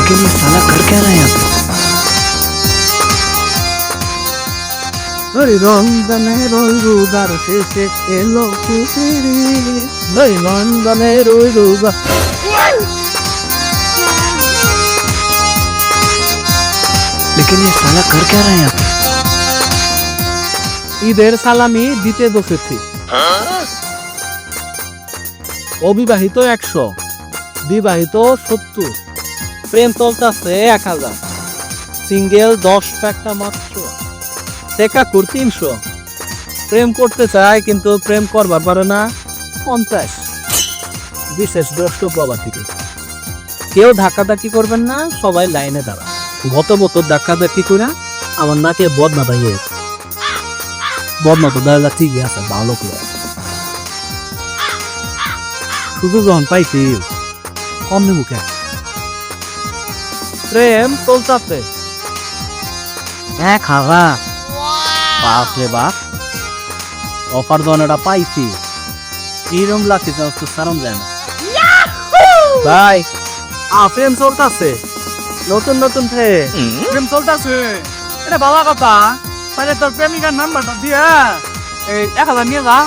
लेकिन ये साला कर क्या रहा है यहाँ पे? রমজানের ওই রোজার শেষে এলো খুশিরি ওই রমজানের ওই রোজা लेकिन ये साला कर क्या रहा है यहाँ पे? ঈদের সালামি দিতে বসেছি। অবিবাহিত 100, বিবাহিত 70, প্রেম চলতেছে 1000, সিঙ্গেল 10 টাকা মাত্র, টেকাকুর 300, প্রেম করতে চায় কিন্তু প্রেম করবার পারে না 50, বিশেষ দ্রষ্ট প্রবাসীকে। কেউ ধাক্কাধাক্কি করবেন না, সবাই লাইনে দাঁড়া। গত বছর ধাক্কাধাক্কি করে আমার নাকে বদনা দাঁড়িয়ে বদনা তো দাঁড়া ঠিকই আছে, ভালো করে শুধু যখন পাইছি কম মুখে প্রেম চলতে 1000 বাপরে বাপ, অফার দনটা পাইছি কিরম লাগছে তো সারম যায় না ভাই। প্রেম চলতেছে, নতুন নতুন প্রেম চলতেছে, এটা ভালো কথা। তাহলে তোর প্রেমিকার নাম্বারটা দিয়ে এই 1000 নিয়ে যা।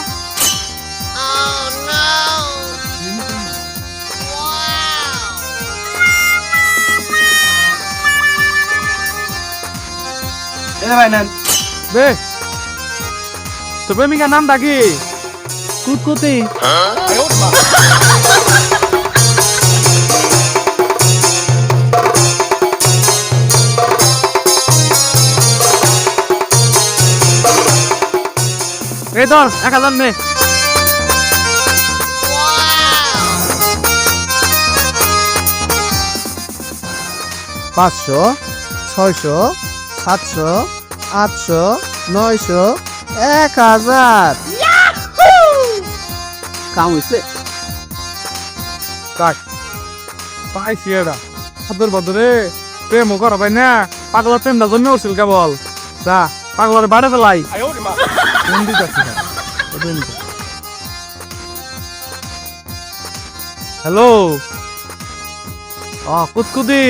ভাই নেন বে, তোর প্রেমিকার নামটা কি? কুতকুতি। এই ধর 1000 নে। 500, 600, 700, 800, 900, 1000 কাম হইছে। কাট পাইছি এটা হাতের বদরে প্রেম করা ভাই না, পাগলার প্রেমটা জন্য উঠছিল কেবল। যা পাগলার বাড়ে ফেলাই। হ্যালো, কুতকুতি।